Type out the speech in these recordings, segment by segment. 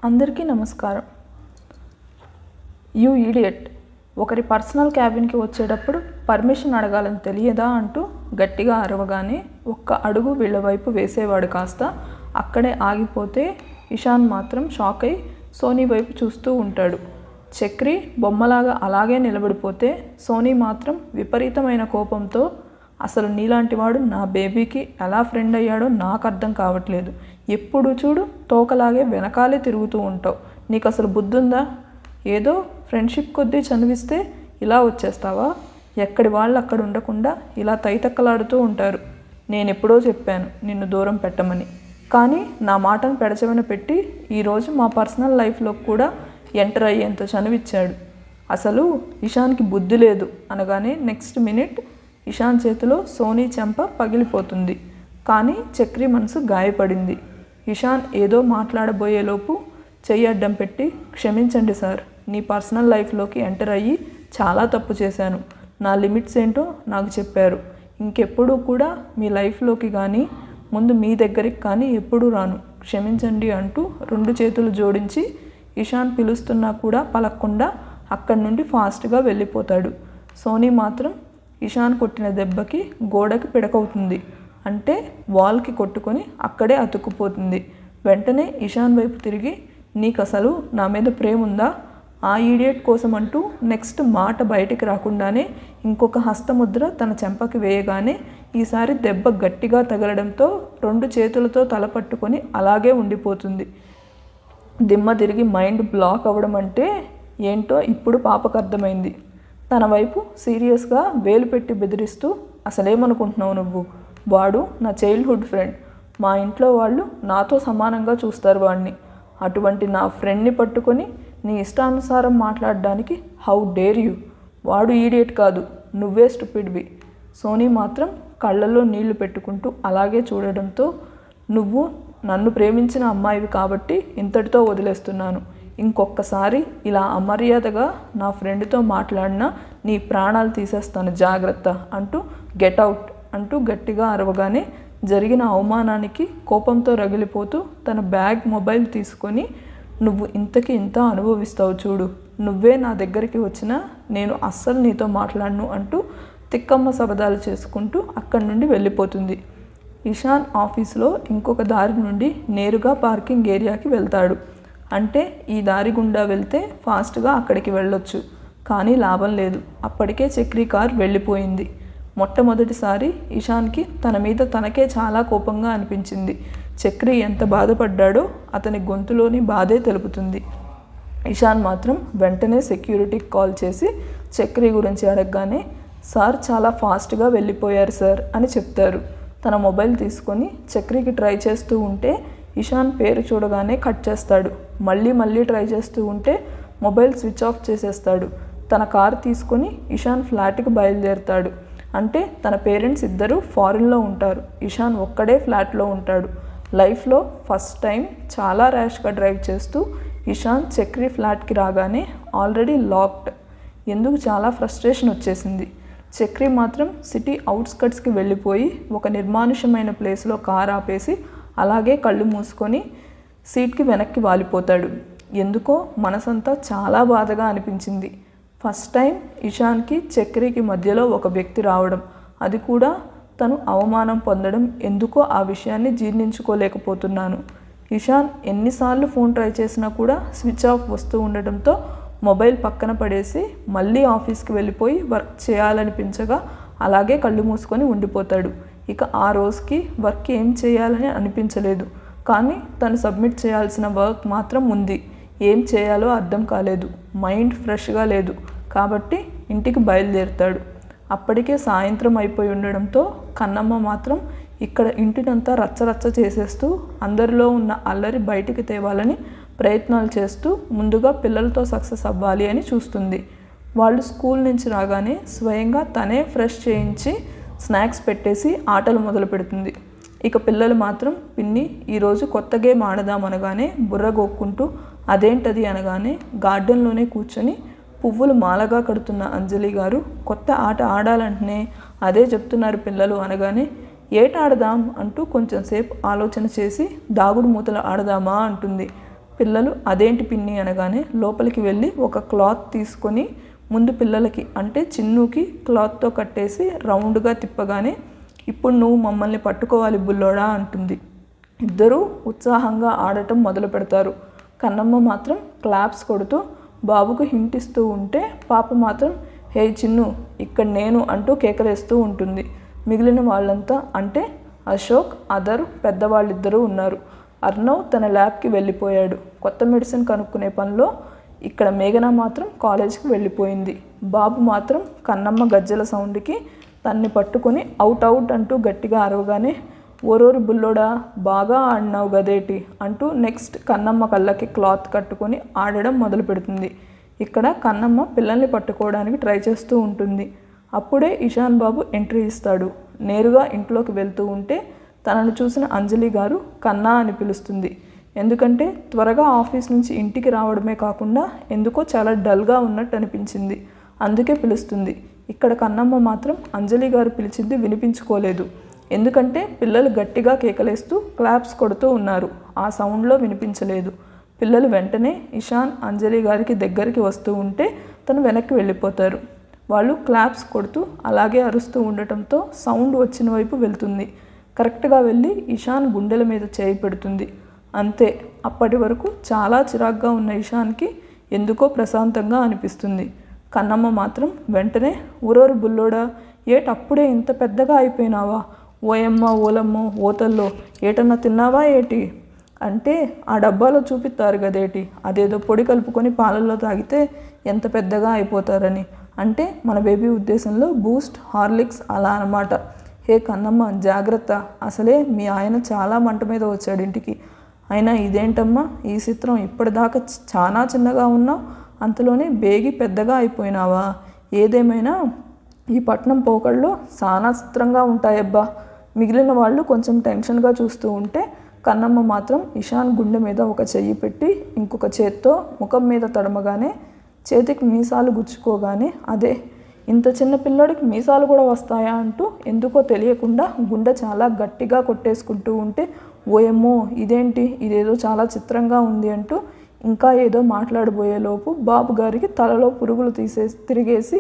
అందరికీ నమస్కారం. You idiot, ఒకరి పర్సనల్ క్యాబిన్కి వచ్చేటప్పుడు పర్మిషన్ అడగాలని తెలియదా అంటూ గట్టిగా అరవగానే ఒక్క అడుగు వీళ్ళ వైపు వేసేవాడు కాస్త అక్కడే ఆగిపోతే ఇషాన్ మాత్రం షాక్ అయి సోనీ వైపు చూస్తూ ఉంటాడు. చక్రి బొమ్మలాగా అలాగే నిలబడిపోతే సోనీ మాత్రం విపరీతమైన కోపంతో, అసలు నీలాంటివాడు నా బేబీకి ఎలా ఫ్రెండ్ అయ్యాడో నాకు అర్థం కావట్లేదు. ఎప్పుడు చూడు తోకలాగే వెనకాలే తిరుగుతూ ఉంటావు. నీకు అసలు బుద్ధుందా? ఏదో ఫ్రెండ్షిప్ కొద్దీ చదివిస్తే ఇలా వచ్చేస్తావా? ఎక్కడి వాళ్ళు అక్కడ ఉండకుండా ఇలా తైతక్కలాడుతూ ఉంటారు. నేను ఎప్పుడో చెప్పాను నిన్ను దూరం పెట్టమని, కానీ నా మాటను పెడచెవిన పెట్టి ఈరోజు మా పర్సనల్ లైఫ్లో కూడా ఎంటర్ అయ్యేంత చనువిచ్చాడు. అసలు ఇషాన్కి బుద్ధి లేదు అనగానే నెక్స్ట్ మినిట్ ఇషాన్ చేతిలో సోనీ చెంప పగిలిపోతుంది. కానీ చక్రి మనసు గాయపడింది. ఇషాన్ ఏదో మాట్లాడబోయేలోపు చెయ్యి అడ్డం పెట్టి, క్షమించండి సార్, నీ పర్సనల్ లైఫ్లోకి ఎంటర్ అయ్యి చాలా తప్పు చేశాను. నా లిమిట్స్ ఏంటో నాకు చెప్పారు. ఇంకెప్పుడూ కూడా మీ లైఫ్లోకి కానీ ముందు మీ దగ్గరికి కానీ ఎప్పుడూ రాను, క్షమించండి అంటూ రెండు చేతులు జోడించి ఇషాన్ పిలుస్తున్నా కూడా పలక్కుండా అక్కడి నుండి ఫాస్ట్గా వెళ్ళిపోతాడు. సోనీ మాత్రం ఇషాన్ కొట్టిన దెబ్బకి గోడకి పిడకవుతుంది. అంటే వాల్కి కొట్టుకొని అక్కడే అతుక్కుపోతుంది. వెంటనే ఇషాన్ వైపు తిరిగి, నీకు అసలు నా మీద ప్రేమ ఉందా? ఆ ఈడియట్ కోసం అంటూ నెక్స్ట్ మాట బయటికి రాకుండానే ఇంకొక హస్తముద్ర తన చెంపకి వేయగానే ఈసారి దెబ్బ గట్టిగా తగలడంతో రెండు చేతులతో తల పట్టుకొని అలాగే ఉండిపోతుంది. దిమ్మ తిరిగి మైండ్ బ్లాక్ అవ్వడం అంటే ఏంటో ఇప్పుడు పాపకు అర్థమైంది. తన వైపు సీరియస్గా వేలు పెట్టి బెదిరిస్తూ, అసలేమనుకుంటున్నావు నువ్వు? వాడు నా చైల్డ్హుడ్ ఫ్రెండ్. మా ఇంట్లో వాళ్ళు నాతో సమానంగా చూస్తారు వాడిని. అటువంటి నా ఫ్రెండ్ని పట్టుకొని నీ ఇష్టానుసారం మాట్లాడడానికి హౌ డేర్ యూ? వాడు ఈడియట్ కాదు, నువ్వే స్టూపిడ్వి. సోనీ మాత్రం కళ్ళల్లో నీళ్లు పెట్టుకుంటూ అలాగే చూడడంతో, నువ్వు నన్ను ప్రేమించిన అమ్మాయివి కాబట్టి ఇంతటితో వదిలేస్తున్నాను. ఇంకొకసారి ఇలా అమర్యాదగా నా ఫ్రెండ్తో మాట్లాడినా నీ ప్రాణాలు తీసేస్తాను, జాగ్రత్త అంటూ గెట్ అవుట్ అంటూ గట్టిగా అరవగానే జరిగిన అవమానానికి కోపంతో రగిలిపోతూ తన బ్యాగ్ మొబైల్ తీసుకొని, నువ్వు ఇంతకి ఇంత అనుభవిస్తావు చూడు, నువ్వే నా దగ్గరికి వచ్చినా నేను అస్సలు నీతో మాట్లాడను అంటూ తిక్కమ్మ శబదాలు చేసుకుంటూ అక్కడి నుండి వెళ్ళిపోతుంది. ఇషాన్ ఆఫీస్లో ఇంకొక దారి నుండి నేరుగా పార్కింగ్ ఏరియాకి వెళ్తాడు. అంటే ఈ దారి గుండా వెళ్తే ఫాస్ట్గా అక్కడికి వెళ్ళొచ్చు. కానీ లాభం లేదు, అప్పటికే చక్రి కార్ వెళ్ళిపోయింది. మొట్టమొదటిసారి ఇషాన్కి తన మీద తనకే చాలా కోపంగా అనిపించింది. చక్రి ఎంత బాధపడ్డాడో అతని గొంతులోని బాధే తెలుపుతుంది. ఇషాన్ మాత్రం వెంటనే సెక్యూరిటీకి కాల్ చేసి చక్రి గురించి అడగగానే, సార్ చాలా ఫాస్ట్గా వెళ్ళిపోయారు సార్ అని చెప్తారు. తన మొబైల్ తీసుకొని చక్రికి ట్రై చేస్తూ ఉంటే ఇషాన్ పేరు చూడగానే కట్ చేస్తాడు. మళ్ళీ ట్రై చేస్తూ ఉంటే మొబైల్ స్విచ్ ఆఫ్ చేసేస్తాడు. తన కారు తీసుకొని ఇషాన్ ఫ్లాట్కి బయలుదేరుతాడు. అంటే తన పేరెంట్స్ ఇద్దరు ఫారిన్లో ఉంటారు, ఇషాన్ ఒక్కడే ఫ్లాట్లో ఉంటాడు. లైఫ్లో ఫస్ట్ టైం చాలా ర్యాష్గా డ్రైవ్ చేస్తూ ఇషాన్ చక్రి ఫ్లాట్కి రాగానే ఆల్రెడీ లాక్డ్. ఎందుకు చాలా ఫ్రస్ట్రేషన్ వచ్చేసింది. చక్రి మాత్రం సిటీ అవుట్స్కట్స్కి వెళ్ళిపోయి ఒక నిర్మానుష్యమైన ప్లేస్లో కార్ ఆపేసి అలాగే కళ్ళు మూసుకొని సీట్కి వెనక్కి వాలిపోతాడు. ఎందుకో మనసంతా చాలా బాధగా అనిపించింది. ఫస్ట్ టైం ఇషాన్కి చక్రికి మధ్యలో ఒక వ్యక్తి రావడం, అది కూడా తను అవమానం పొందడం, ఎందుకో ఆ విషయాన్ని జీర్ణించుకోలేకపోతున్నాను. ఇషాన్ ఎన్నిసార్లు ఫోన్ ట్రై చేసినా కూడా స్విచ్ ఆఫ్ వస్తూ ఉండడంతో మొబైల్ పక్కన పడేసి మళ్ళీ ఆఫీస్కి వెళ్ళిపోయి వర్క్ చేయాలనిపించగా అలాగే కళ్ళు మూసుకొని ఉండిపోతాడు. ఇక ఆ రోజుకి వర్క్ ఏం చేయాలని అనిపించలేదు. కానీ తను సబ్మిట్ చేయాల్సిన వర్క్ మాత్రం ఉంది. ఏం చేయాలో అర్థం కాలేదు, మైండ్ ఫ్రెష్గా లేదు. కాబట్టి ఇంటికి బయలుదేరుతాడు. అప్పటికే సాయంత్రం అయిపోయి ఉండడంతో కన్నమ్మ మాత్రం ఇక్కడ ఇంటినంతా రచ్చరచ్చ చేసేస్తూ అందరిలో ఉన్న అల్లరి బయటికి తేవాలని ప్రయత్నాలు చేస్తూ ముందుగా పిల్లలతో సక్సెస్ అవ్వాలి అని చూస్తుంది. వాళ్ళు స్కూల్ నుంచి రాగానే స్వయంగా తనే ఫ్రెష్ చేయించి స్నాక్స్ పెట్టేసి ఆటలు మొదలు పెడుతుంది. ఇక పిల్లలు మాత్రం, పిన్ని ఈరోజు కొత్త గేమ్ ఆడదామనగానే బుర్రగొక్కుంటూ అదేంటది అనగానే గార్డెన్లోనే కూర్చొని పువ్వులు మాలగా కడుతున్న అంజలి గారు కొత్త ఆట ఆడాలంటనే అదే చెప్తున్నారు పిల్లలు అనగానే, ఏట ఆడదాం అంటూ కొంచెం సేపు ఆలోచన చేసి దాగుడు మూతలు ఆడదామా అంటుంది. పిల్లలు అదేంటి పిన్ని అనగానే లోపలికి వెళ్ళి ఒక క్లాత్ తీసుకొని ముందు పిల్లలకి అంటే చిన్నుకి క్లాత్తో కట్టేసి రౌండ్గా తిప్పగానే ఇప్పుడు నువ్వు మమ్మల్ని పట్టుకోవాలి బుల్లోడా అంటుంది. ఇద్దరూ ఉత్సాహంగా ఆడటం మొదలు పెడతారు. కన్నమ్మ మాత్రం క్లాప్స్ కొడుతూ బాబుకు హింట్ ఇస్తూ ఉంటే పాప మాత్రం హే చిన్ను ఇక్కడ నేను అంటూ కేకలేస్తూ ఉంటుంది. మిగిలిన వాళ్ళంతా అంటే అశోక్, అదర్ పెద్దవాళ్ళిద్దరూ ఉన్నారు. అర్ణవ్ తన ల్యాబ్కి వెళ్ళిపోయాడు కొత్త మెడిసిన్ కనుక్కునే పనిలో. ఇక్కడ మేఘన మాత్రం కాలేజీకి వెళ్ళిపోయింది. బాబు మాత్రం కన్నమ్మ గజ్జల సౌండ్కి తన్ని పట్టుకొని అవుట్ అవుట్ అంటూ గట్టిగా అరవగానే ఓరోరి బుల్లోడా బాగా ఆడినావు గదేటి అంటూ నెక్స్ట్ కన్నమ్మ కళ్ళకి క్లాత్ కట్టుకొని ఆడడం మొదలు పెడుతుంది. ఇక్కడ కన్నమ్మ పిల్లల్ని పట్టుకోవడానికి ట్రై చేస్తూ ఉంటుంది. అప్పుడే ఇషాన్ బాబు ఎంట్రీ ఇస్తాడు. నేరుగా ఇంట్లోకి వెళ్తూ ఉంటే తనను చూసిన అంజలి గారు కన్నా అని పిలుస్తుంది. ఎందుకంటే త్వరగా ఆఫీస్ నుంచి ఇంటికి రావడమే కాకుండా ఎందుకో చాలా డల్గా ఉన్నట్టు అనిపించింది. అందుకే పిలుస్తుంది. ఇక్కడ కన్నమ్మ మాత్రం అంజలి గారు పిలిచింది వినిపించుకోలేదు. ఎందుకంటే పిల్లలు గట్టిగా కేకలేస్తూ క్లాప్స్ కొడుతూ ఉన్నారు. ఆ సౌండ్లో వినిపించలేదు. పిల్లలు వెంటనే ఇషాన్ అంజలి గారికి దగ్గరికి వస్తూ ఉంటే తను వెనక్కి వెళ్ళిపోతారు. వాళ్ళు క్లాప్స్ కొడుతూ అలాగే అరుస్తూ ఉండటంతో సౌండ్ వచ్చిన వైపు వెళ్తుంది. కరెక్ట్గా వెళ్ళి ఇషాన్ గుండెల మీద చేయి పెడుతుంది. అంతే. అప్పటి వరకు చాలా చిరాగ్గా ఉన్న ఇషాన్కి ఎందుకో ప్రశాంతంగా అనిపిస్తుంది. కన్నమ్మ మాత్రం వెంటనే ఊరోరు బుల్లోడా ఏటప్పుడే ఇంత పెద్దగా అయిపోయినావా, ఓయమ్మ ఓలమ్మ ఓతల్లో ఏటన్నా తిన్నావా ఏటి అంటే ఆ డబ్బాలో చూపిస్తారు కదేటి అదేదో పొడి కలుపుకొని పాలల్లో తాగితే ఎంత పెద్దగా అయిపోతారని. అంటే మన బేబీ ఉద్దేశంలో బూస్ట్, హార్లిక్స్ అలా అన్నమాట. హే కన్నమ్మ జాగ్రత్త, అసలే మీ ఆయన చాలా మంట మీద వచ్చాడు ఇంటికి. అయినా ఇదేంటమ్మా ఈ చిత్రం, ఇప్పటిదాకా చాలా చిన్నగా ఉన్నావు, అంతలోనే బేగి పెద్దగా అయిపోయినావా. ఏదేమైనా ఈ పట్నం పోకళ్ళు చాలా చిత్రంగా ఉంటాయబ్బా. మిగిలిన వాళ్ళు కొంచెం టెన్షన్గా చూస్తూ ఉంటే కన్నమ్మ మాత్రం ఇషాన్ గుండె మీద ఒక చెయ్యి పెట్టి ఇంకొక చేత్తో ముఖం మీద తడమగానే చేతికి మీసాలు గుచ్చుకోగానే అదే ఇంత చిన్న పిల్లోడికి మీసాలు కూడా వస్తాయా అంటూ ఎందుకో తెలియకుండా గుండె చాలా గట్టిగా కొట్టేసుకుంటూ ఉంటే ఓయమ్మో ఇదేంటి ఇదేదో చాలా చిత్రంగా ఉంది అంటూ ఇంకా ఏదో మాట్లాడబోయేలోపు బాబు గారికి తలలో పురుగులు తిరిగేసి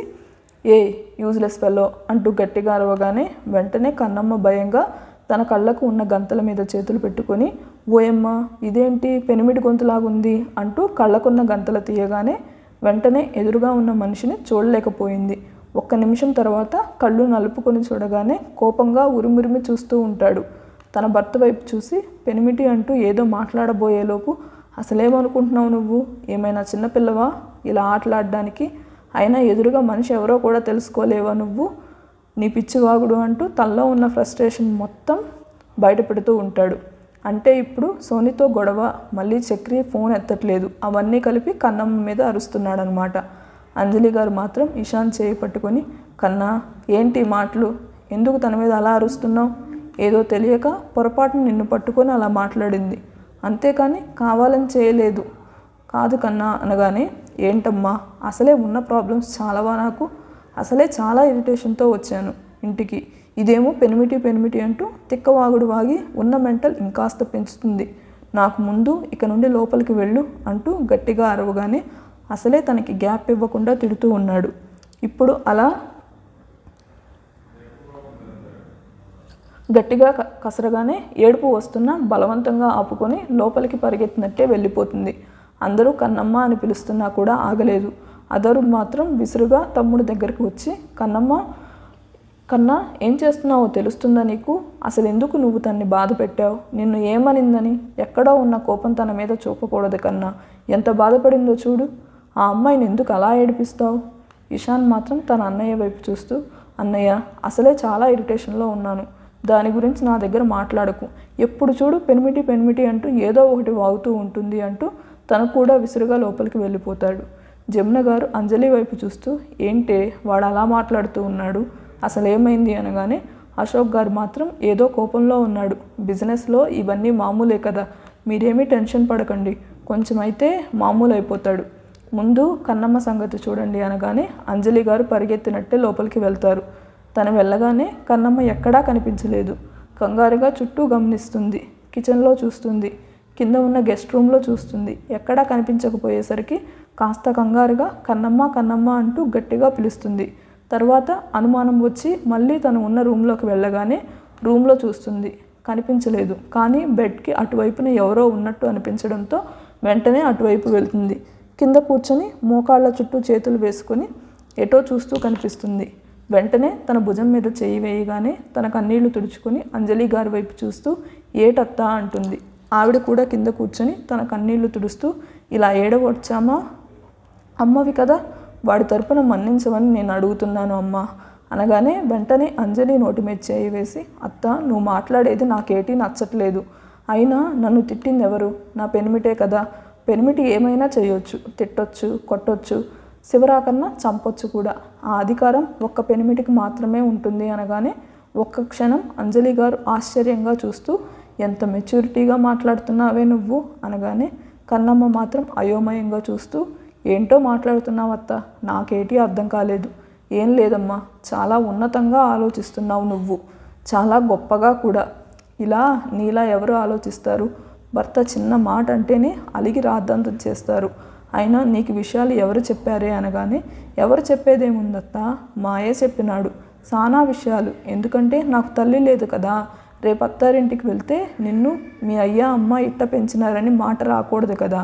ఏ యూజ్లెస్ ఫెలో అంటూ గట్టిగా అరవగానే వెంటనే కన్నమ్మ భయంగా తన కళ్ళకు ఉన్న గంతల మీద చేతులు పెట్టుకొని ఓయమ్మ ఇదేంటి పెనిమిటి గొంతులాగుంది అంటూ కళ్ళకున్న గంతలు తీయగానే వెంటనే ఎదురుగా ఉన్న మనిషిని చూడలేకపోయింది. ఒక్క నిమిషం తర్వాత కళ్ళు నలుపుకొని చూడగానే కోపంగా ఉరిమురిమి చూస్తూ ఉంటాడు. తన భర్త వైపు చూసి పెనిమిటి అంటూ ఏదో మాట్లాడబోయేలోపు అసలేమనుకుంటున్నావు నువ్వు, ఏమైనా చిన్నపిల్లవా ఇలా ఆటలాడడానికి, అయినా ఎదురుగా మనిషి ఎవరో కూడా తెలుసుకోలేవా నువ్వు, నీ పిచ్చివాగుడు అంటూ తనలో ఉన్న ఫ్రస్ట్రేషన్ మొత్తం బయట పెడుతూ ఉంటాడు. అంటే ఇప్పుడు సోనీతో గొడవ, మళ్ళీ చక్రి ఫోన్ ఎత్తట్లేదు, అవన్నీ కలిపి కన్నమ్మ మీద అరుస్తున్నాడనమాట. అంజలి గారు మాత్రం ఇషాన్ చేయి పట్టుకొని కన్నా ఏంటి మాటలు, ఎందుకు తన మీద అలా అరుస్తున్నావు, ఏదో తెలియక పొరపాటును నిన్ను పట్టుకొని అలా మాట్లాడింది, అంతేకాని కావాలని చేయలేదు కాదు కన్నా అనగానే ఏంటమ్మా అసలే ఉన్న ప్రాబ్లమ్స్ చాలావా నాకు, అసలే చాలా ఇరిటేషన్తో వచ్చాను ఇంటికి, ఇదేమో పెనిమిటి అంటూ తిక్కవాగుడు వాగి ఉన్న మెంటల్ ఇంకాస్త పెంచుతుంది, నాకు ముందు ఇక నుండి లోపలికి వెళ్ళు అంటూ గట్టిగా అరవగానే అసలే తనకి గ్యాప్ ఇవ్వకుండా తిడుతూ ఉన్నాడు. ఇప్పుడు అలా గట్టిగా కసరగానే ఏడుపు వస్తున్నా బలవంతంగా ఆపుకొని లోపలికి పరిగెత్తినట్టే వెళ్ళిపోతుంది. అందరూ కన్నమ్మ అని పిలుస్తున్నా కూడా ఆగలేదు. అదరు మాత్రం విసురుగా తమ్ముడి దగ్గరికి వచ్చి కన్నా ఏం చేస్తున్నావో తెలుస్తుందా నీకు, అసలు ఎందుకు నువ్వు తన్ని బాధ పెట్టావు, నిన్ను ఏమనిందని, ఎక్కడో ఉన్న కోపం తన మీద చూపకూడదు కన్నా, ఎంత బాధపడిందో చూడు, ఆ అమ్మాయిని ఎందుకు అలా ఏడిపిస్తావు. ఇషాన్ మాత్రం తన అన్నయ్య వైపు చూస్తూ అన్నయ్య అసలే చాలా ఇరిటేషన్లో ఉన్నాను, దాని గురించి నా దగ్గర మాట్లాడకు, ఎప్పుడు చూడు పెనిమిటి అంటూ ఏదో ఒకటి వాగుతూ ఉంటుంది అంటూ తను కూడా విసురుగా లోపలికి వెళ్ళిపోతాడు. జమున గారు అంజలి వైపు చూస్తూ ఏంటే వాడు అలా మాట్లాడుతూ ఉన్నాడు, అసలు ఏమైంది అనగానే అశోక్ గారు మాత్రం ఏదో కోపంలో ఉన్నాడు, బిజినెస్లో ఇవన్నీ మామూలే కదా, మీరేమీ టెన్షన్ పడకండి, కొంచెం అయితే మామూలు అయిపోతాడు, ముందు కన్నమ్మ సంగతి చూడండి అనగానే అంజలి గారు పరిగెత్తినట్టే లోపలికి వెళ్తారు. తను వెళ్ళగానే కన్నమ్మ ఎక్కడా కనిపించలేదు. కంగారుగా చుట్టూ గమనిస్తుంది, కిచెన్లో చూస్తుంది, కింద ఉన్న గెస్ట్ రూమ్లో చూస్తుంది. ఎక్కడా కనిపించకపోయేసరికి కాస్త కంగారుగా కన్నమ్మ కన్నమ్మ అంటూ గట్టిగా పిలుస్తుంది. తర్వాత అనుమానం వచ్చి మళ్ళీ తను ఉన్న రూమ్లోకి వెళ్ళగానే రూమ్లో చూస్తుంది. కనిపించలేదు. కానీ బెడ్కి అటువైపున ఎవరో ఉన్నట్టు అనిపించడంతో వెంటనే అటువైపు వెళ్తుంది. కింద కూర్చొని మోకాళ్ళ చుట్టూ చేతులు వేసుకొని ఎటో చూస్తూ కనిపిస్తుంది. వెంటనే తన భుజం మీద చేయి వేయగానే తన కన్నీళ్లు తుడుచుకొని అంజలి గారి వైపు చూస్తూ ఏటత్తా అంటుంది. ఆవిడ కూడా కింద కూర్చొని తన కన్నీళ్లు తుడుస్తూ ఇలా ఏడవచ్చామా? అమ్మవి కదా, వాడి తరపున మన్నించమని నేను అడుగుతున్నాను అమ్మా అనగానే వెంటనే అంజలి నోటి మీద చేయి వేసి, అత్త నువ్వు మాట్లాడేది నాకేటీ నచ్చట్లేదు. అయినా నన్ను తిట్టింది ఎవరు? నా పెనిమిటే కదా. పెనిమిటి ఏమైనా చేయొచ్చు, తిట్టొచ్చు, కొట్టొచ్చు, శివరాకన్నా చంపొచ్చు కూడా. ఆ అధికారం ఒక్క పెనిమిటికి మాత్రమే ఉంటుంది అనగానే ఒక్క క్షణం అంజలి గారు ఆశ్చర్యంగా చూస్తూ, ఎంత మెచ్యూరిటీగా మాట్లాడుతున్నావే నువ్వు అనగానే కన్నమ్మ మాత్రం అయోమయంగా చూస్తూ, ఏంటో మాట్లాడుతున్నావు అత్త, నాకేటీ అర్థం కాలేదు. ఏం లేదమ్మా, చాలా ఉన్నతంగా ఆలోచిస్తున్నావు నువ్వు, చాలా గొప్పగా కూడా. ఇలా నీలా ఎవరు ఆలోచిస్తారు? భర్త చిన్న మాట అంటేనే అలిగి రాద్ధాంతం చేస్తారు. అయినా నీకు విషయాలు ఎవరు చెప్పారే అనగానే, ఎవరు చెప్పేదేముందత్తా, మాయే చెప్పినాడు సానా విషయాలు. ఎందుకంటే నాకు తల్లి లేదు కదా. రేపు అత్తారింటికి వెళ్తే నిన్ను మీ అయ్యా అమ్మ ఇట్ట పెంచినారని మాట రాకూడదు కదా.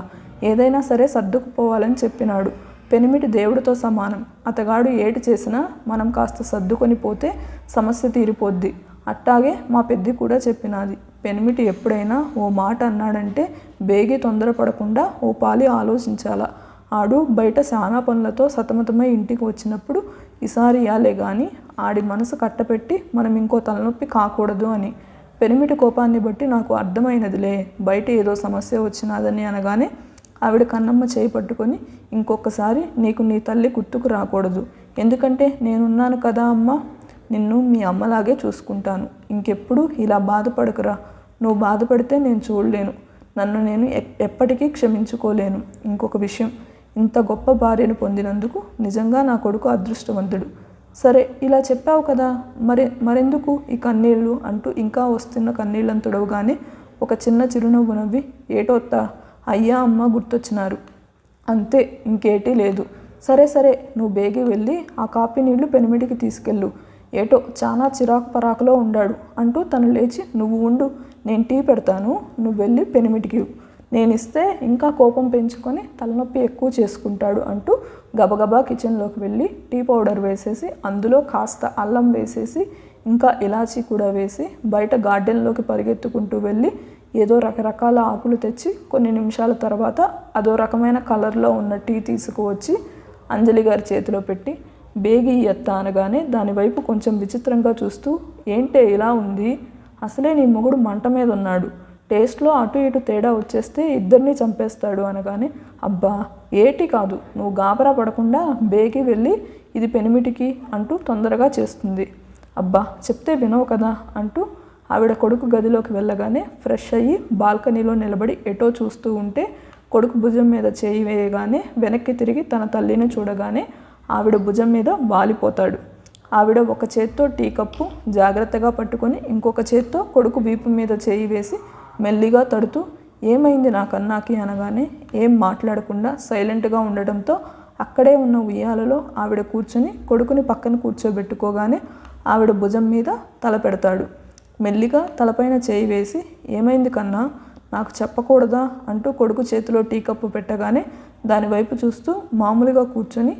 ఏదైనా సరే సర్దుకుపోవాలని చెప్పినాడు. పెనిమిటి దేవుడితో సమానం. అతగాడు ఏటి చేసినా మనం కాస్త సర్దుకొని పోతే సమస్య తీరిపోద్ది. అట్టాగే మా పెద్ది కూడా చెప్పినది. పెనిమిటి ఎప్పుడైనా ఓ మాట అన్నాడంటే బేగి తొందరపడకుండా ఓ పాలి ఆలోచించాలా. ఆడు బయట శానా పనులతో సతమతమై ఇంటికి వచ్చినప్పుడు ఈసారి ఇయాలే కానీ ఆడి మనసు కట్టపెట్టి మనం ఇంకో తలనొప్పి కాకూడదు అని. పెనిమిటి కోపాన్ని బట్టి నాకు అర్థమైనదిలే, బయట ఏదో సమస్య వచ్చినదని అనగానే ఆవిడ కన్నమ్మ చేయి పట్టుకొని, ఇంకొకసారి నీకు నీ తల్లి గుర్తుకు రాకూడదు. ఎందుకంటే నేనున్నాను కదా అమ్మ, నిన్ను మీ అమ్మలాగే చూసుకుంటాను. ఇంకెప్పుడు ఇలా బాధపడకురా. నువ్వు బాధపడితే నేను చూడలేను. నన్ను నేను ఎప్పటికీ క్షమించుకోలేను. ఇంకొక విషయం, ఇంత గొప్ప భార్యను పొందినందుకు నిజంగా నా కొడుకు అదృష్టవంతుడు. సరే ఇలా చెప్పావు కదా, మరెందుకు ఈ కన్నీళ్ళు అంటూ ఇంకా వస్తున్న కన్నీళ్ళని తుడవగానే ఒక చిన్న చిరునవ్వు నవ్వి, ఏటోత్తా అయ్యా అమ్మ గుర్తొచ్చినారు, అంతే, ఇంకేటీ లేదు. సరే సరే నువ్వు బేగి వెళ్ళి ఆ కాపీ నీళ్లు పెనిమిటికి తీసుకెళ్ళు. ఏటో చాలా చిరాకు పరాకులో ఉండాడు అంటూ తను లేచి, నువ్వు ఉండు, నేను టీ పెడతాను, నువ్వు వెళ్ళి పెనిమిటికి, నేను ఇస్తే ఇంకా కోపం పెంచుకొని తలనొప్పి ఎక్కువ చేసుకుంటాడు అంటూ గబగబా కిచెన్లోకి వెళ్ళి టీ పౌడర్ వేసేసి అందులో కాస్త అల్లం వేసేసి ఇంకా ఇలాచీ కూడా వేసి బయట గార్డెన్లోకి పరిగెత్తుకుంటూ వెళ్ళి ఏదో రకరకాల ఆకులు తెచ్చి కొన్ని నిమిషాల తర్వాత అదో రకమైన కలర్లో ఉన్న టీ తీసుకువచ్చి అంజలి గారి చేతిలో పెట్టి, బేగి ఎత్త అనగానే దానివైపు కొంచెం విచిత్రంగా చూస్తూ, ఏంటే ఇలా ఉంది, అసలే నీ మొగుడు మంట మీద ఉన్నాడు, టేస్ట్లో అటు ఇటు తేడా వచ్చేస్తే ఇద్దరిని చంపేస్తాడు అనగానే, అబ్బా ఏటి కాదు, నువ్వు గాబరా పడకుండా బేగి వెళ్ళి ఇది పెనిమిటికి అంటూ తొందరగా చేస్తుంది. అబ్బా చెప్తే వినవు కదా అంటూ ఆవిడ కొడుకు గదిలోకి వెళ్ళగానే ఫ్రెష్ అయ్యి బాల్కనీలో నిలబడి ఎటో చూస్తూ ఉంటే కొడుకు భుజం మీద చేయి వేయగానే వెనక్కి తిరిగి తన తల్లిని చూడగానే ఆవిడ భుజం మీద వాలిపోతాడు. ఆవిడ ఒక చేత్తో టీ కప్పు జాగ్రత్తగా పట్టుకొని ఇంకొక చేత్తో కొడుకు వీపు మీద చేయి వేసి మెల్లిగా తడుతూ, ఏమైంది నా కన్నాకి అనగానే ఏం మాట్లాడకుండా సైలెంట్గా ఉండటంతో అక్కడే ఉన్న ఉయ్యాలలో ఆవిడ కూర్చొని కొడుకుని పక్కన కూర్చోబెట్టుకోగానే ఆవిడ భుజం మీద తల పెడతాడు. మెల్లిగా తలపైన చేయి వేసి, ఏమైంది కన్నా, నాకు చెప్పకూడదా అంటూ కొడుకు చేతిలో టీ కప్పు పెట్టగానే దానివైపు చూస్తూ మామూలుగా కూర్చొని,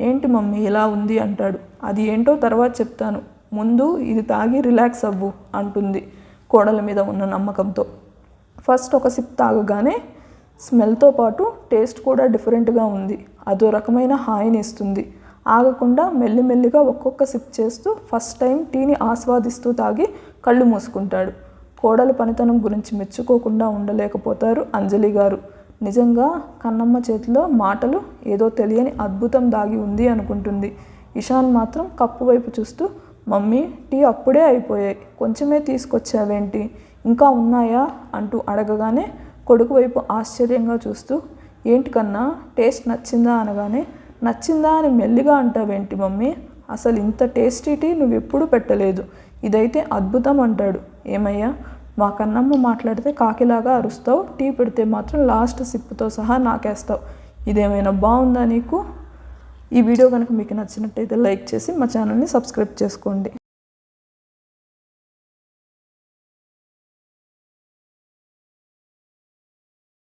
ఏంటి మమ్మీ ఇలా ఉంది అంటాడు. అది ఏంటో తర్వాత చెప్తాను, ముందు ఇది తాగి రిలాక్స్ అవ్వు అంటుంది కోడల మీద ఉన్న నమ్మకంతో. ఫస్ట్ ఒక సిప్ తాగగానే స్మెల్తో పాటు టేస్ట్ కూడా డిఫరెంట్గా ఉంది. అదో రకమైన హాయిని ఇస్తుంది. ఆగకుండా మెల్లిమెల్లిగా ఒక్కొక్క సిప్ చేస్తూ ఫస్ట్ టైం టీని ఆస్వాదిస్తూ తాగి కళ్ళు మూసుకుంటాడు. కోడల పనితనం గురించి మెచ్చుకోకుండా ఉండలేకపోతారు అంజలి గారు. నిజంగా కన్నమ్మ చేతిలో మాటలు ఏదో తెలియని అద్భుతం దాగి ఉంది అనుకుంటుంది. ఇషాన్ మాత్రం కప్పు వైపు చూస్తూ, మమ్మీ టీ అప్పుడే అయిపోయాయి, కొంచెమే తీసుకొచ్చావేంటి, ఇంకా ఉన్నాయా అంటూ అడగగానే కొడుకు వైపు ఆశ్చర్యంగా చూస్తూ, ఏంటి కన్నా టేస్ట్ నచ్చిందా అనగానే, నచ్చిందా అని మెల్లిగా అంటావేంటి మమ్మీ, అసలు ఇంత టేస్టీ టీ నువ్వెప్పుడు పెట్టలేదు, ఇదైతే అద్భుతం అంటాడు. ఏమయ్యా మా కన్నమ్మ మాట్లాడితే కాకిలాగా అరుస్తావు, టీ పెడితే మాత్రం లాస్ట్ సిప్పుతో సహా నాకేస్తావు. ఇదేమైనా బాగుందా నీకు? ఈ వీడియో కనుక మీకు నచ్చినట్టయితే లైక్ చేసి మా ఛానల్ని సబ్స్క్రైబ్ చేసుకోండి.